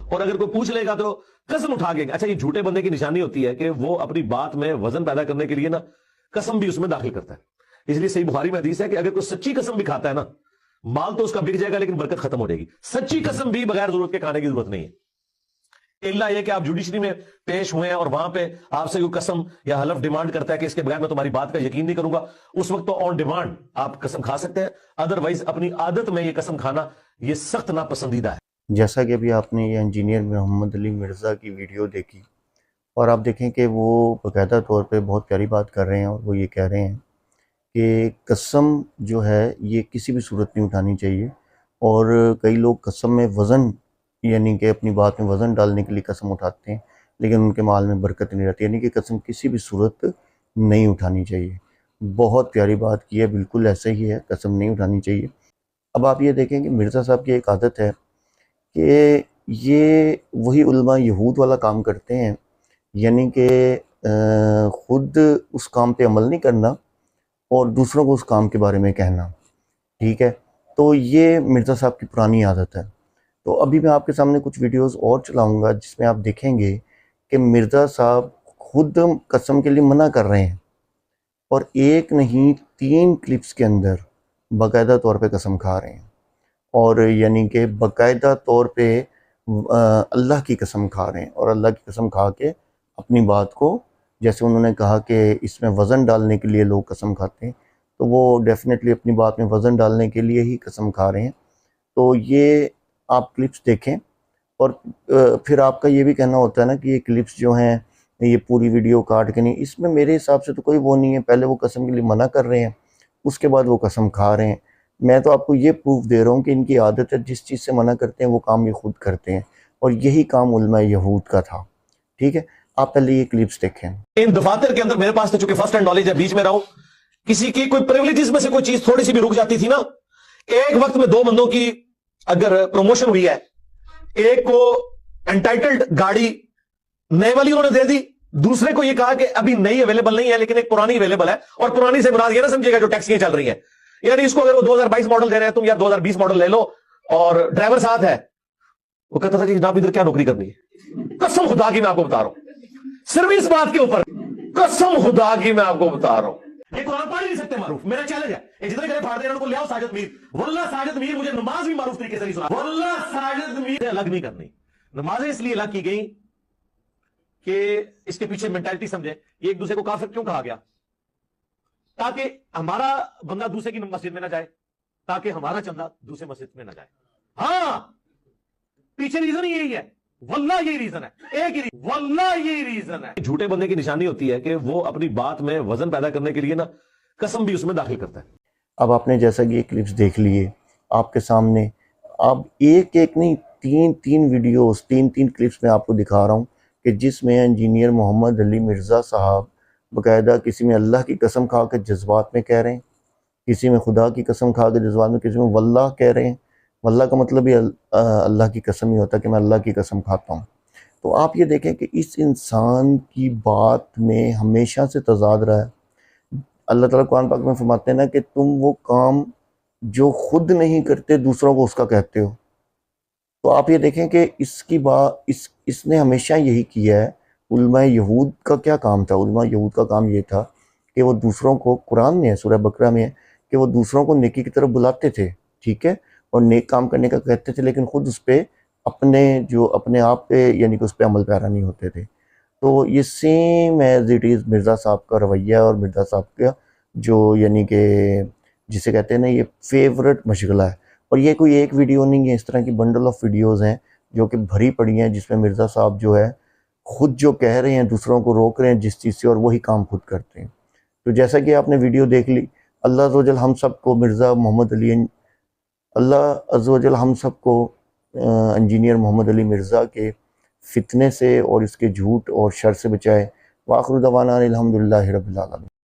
اور اگر کوئی پوچھ لے گا تو قسم اٹھا کے. اچھا یہ جھوٹے بندے کی نشانی ہوتی ہے کہ وہ اپنی بات میں وزن پیدا کرنے کے لیے نا قسم بھی اس میں داخل کرتا ہے. اس لیے صحیح بخاری میں حدیث ہے کہ اگر کوئی سچی قسم بھی کھاتا ہے نا, مال تو اس کا بک جائے گا لیکن برکت ختم ہو جائے گی. سچی قسم بھی بغیر ضرورت کے کھانے کی ضرورت نہیں ہے, اللہ یہ کہ آپ جوڈیشری میں پیش ہوئے ہیں اور وہاں پہ آپ سے کوئی قسم یا حلف ڈیمانڈ کرتا ہے کہ اس کے بغیر میں تمہاری بات کا یقین نہیں کروں گا, اس وقت تو آن ڈیمانڈ آپ قسم کھا سکتے ہیں. ادروائز اپنی عادت میں یہ قسم کھانا یہ سخت ناپسندیدہ ہے. جیسا کہ ابھی آپ نے یہ انجینئر محمد علی مرزا کی ویڈیو دیکھی, اور آپ دیکھیں کہ وہ باقاعدہ طور پہ بہت پیاری بات کر رہے ہیں, اور وہ یہ کہہ رہے ہیں کہ قسم جو ہے یہ کسی بھی صورت نہیں اٹھانی چاہیے. اور کئی لوگ قسم میں وزن یعنی کہ اپنی بات میں وزن ڈالنے کے لیے قسم اٹھاتے ہیں لیکن ان کے مال میں برکت نہیں رہتی, یعنی کہ قسم کسی بھی صورت نہیں اٹھانی چاہیے. بہت پیاری بات کی ہے, بالکل ایسے ہی ہے, قسم نہیں اٹھانی چاہیے. اب آپ یہ دیکھیں کہ مرزا صاحب کی ایک عادت ہے کہ یہ وہی علماء یہود والا کام کرتے ہیں, یعنی کہ خود اس کام پہ عمل نہیں کرنا اور دوسروں کو اس کام کے بارے میں کہنا. ٹھیک ہے, تو یہ مرزا صاحب کی پرانی عادت ہے. تو ابھی میں آپ کے سامنے کچھ ویڈیوز اور چلاؤں گا جس میں آپ دیکھیں گے کہ مرزا صاحب خود قسم کے لیے منع کر رہے ہیں, اور ایک نہیں 3 کلپس کے اندر باقاعدہ طور پہ قسم کھا رہے ہیں, اور یعنی کہ باقاعدہ طور پہ اللہ کی قسم کھا رہے ہیں. اور اللہ کی قسم کھا کے اپنی بات کو, جیسے انہوں نے کہا کہ اس میں وزن ڈالنے کے لیے لوگ قسم کھاتے ہیں, تو وہ ڈیفینیٹلی اپنی بات میں وزن ڈالنے کے لیے ہی قسم کھا رہے ہیں. تو یہ آپ کلپس دیکھیں, اور پھر آپ کا یہ بھی کہنا ہوتا ہے نا کہ یہ کلپس جو ہیں یہ پوری ویڈیو کاٹ کے نہیں, اس میں میرے حساب سے تو کوئی وہ نہیں ہے. پہلے وہ قسم کے لیے منع کر رہے ہیں, اس کے بعد وہ قسم کھا رہے ہیں. میں تو آپ کو یہ پروف دے رہا ہوں کہ ان کی عادت ہے, جس چیز سے منع کرتے ہیں وہ کام یہ خود کرتے ہیں, اور یہی کام علماء یہود کا تھا. ٹھیک ہے, آپ پہلے یہ کلپس دیکھیں. ان دفاتر کے اندر میرے پاس تو چونکہ فرسٹ ہینڈ نالج ہے, بیچ میں رہا ہوں, کسی کی کوئی پریولیجز میں سے کوئی چیز تھوڑی سی بھی رک جاتی تھی نا, ایک وقت میں 2 بندوں کی اگر پروموشن ہوئی ہے, ایک کو انٹائٹلڈ گاڑی نئے والی انہوں نے دے دی, دوسرے کو یہ کہا کہ ابھی نئی اویلیبل نہیں ہے لیکن ایک پرانی اویلیبل ہے, اور پرانی سے مراد یہ نہ سمجھے گا جو ٹیکسیاں چل رہی ہیں, یعنی اس کو اگر وہ 2022 ماڈل دے رہے ہیں تم یا 2020 ماڈل لے لو, اور ڈرائیور ساتھ ہے. وہ کہتا تھا کہ جناب ادھر کیا نوکری کرنی ہے, قسم خدا کی میں آپ کو بتا رہا ہوں, صرف اس بات کے اوپر قسم خدا کی میں آپ کو بتا رہا ہوں. یہ قرآن پڑھ نہیں سکتے معروف, میرا چیلنج ہے, یہ جتنے کرے پھاڑ دے ان کو لے آؤ ساجد میر. واللہ ساجد میر مجھے نماز بھی معروف طریقے سے نہیں سنا, واللہ ساجد میر الگ نہیں کرنی. نمازیں اس لیے الگ کی گئی کہ اس کے پیچھے مینٹالٹی سمجھے, یہ ایک دوسرے کو کافر کیوں کہا گیا, تاکہ ہمارا بندہ دوسرے کی مسجد میں نہ جائے, تاکہ ہمارا چندہ دوسرے مسجد میں نہ جائے. ہاں پیچھے ریزن یہی ہے, واللہ یہی ریزن ہے, ایک ہی واللہ یہی ریزن ہے. جھوٹے بندے کی نشانی ہوتی ہے کہ وہ اپنی بات میں وزن پیدا کرنے کے لیے نا قسم بھی اس میں داخل کرتا ہے. اب آپ نے جیسا کہ یہ کلپس دیکھ لیے آپ کے سامنے, اب ایک نہیں 3 ویڈیوز 3 کلپس میں آپ کو دکھا رہا ہوں کہ جس میں انجینئر محمد علی مرزا صاحب باقاعدہ کسی میں اللہ کی قسم کھا کے جذبات میں کہہ رہے ہیں, کسی میں خدا کی قسم کھا کے جذبات میں, کسی میں واللہ کہہ رہے ہیں. واللہ کا مطلب ہی اللہ کی قسم ہی ہوتا ہے کہ میں اللہ کی قسم کھاتا ہوں. تو آپ یہ دیکھیں کہ اس انسان کی بات میں ہمیشہ سے تضاد رہا ہے. اللہ تعالیٰ قرآن پاک میں فرماتے ہیں نا کہ تم وہ کام جو خود نہیں کرتے دوسروں کو اس کا کہتے ہو. تو آپ یہ دیکھیں کہ اس کی بات اس نے ہمیشہ یہی کیا ہے. علماء یہود کا کیا کام تھا, علماء یہود کا کام یہ تھا کہ وہ دوسروں کو, قرآن میں ہے سورہ بقرہ میں ہے کہ وہ دوسروں کو نیکی کی طرف بلاتے تھے, ٹھیک ہے, اور نیک کام کرنے کا کہتے تھے, لیکن خود اس پہ اپنے آپ پہ یعنی کہ اس پہ عمل پیرا نہیں ہوتے تھے. تو یہ same as it is Mirza صاحب کا رویہ, اور مرزا صاحب کا جو یعنی کہ جسے کہتے ہیں نا یہ فیورٹ مشغلہ ہے. اور یہ کوئی ایک ویڈیو نہیں ہے, اس طرح کی بنڈل آف ویڈیوز ہیں جو کہ بھری پڑی ہیں, جس میں مرزا صاحب جو ہے خود جو کہہ رہے ہیں دوسروں کو روک رہے ہیں جس چیز سے, اور وہی کام خود کرتے ہیں. تو جیسا کہ آپ نے ویڈیو دیکھ لی, اللہ عز و جل ہم سب کو مرزا محمد علی, اللہ عز و جل ہم سب کو انجینئر محمد علی مرزا کے فتنے سے اور اس کے جھوٹ اور شر سے بچائے. وآخر دعوانا الحمدللہ رب العالمین.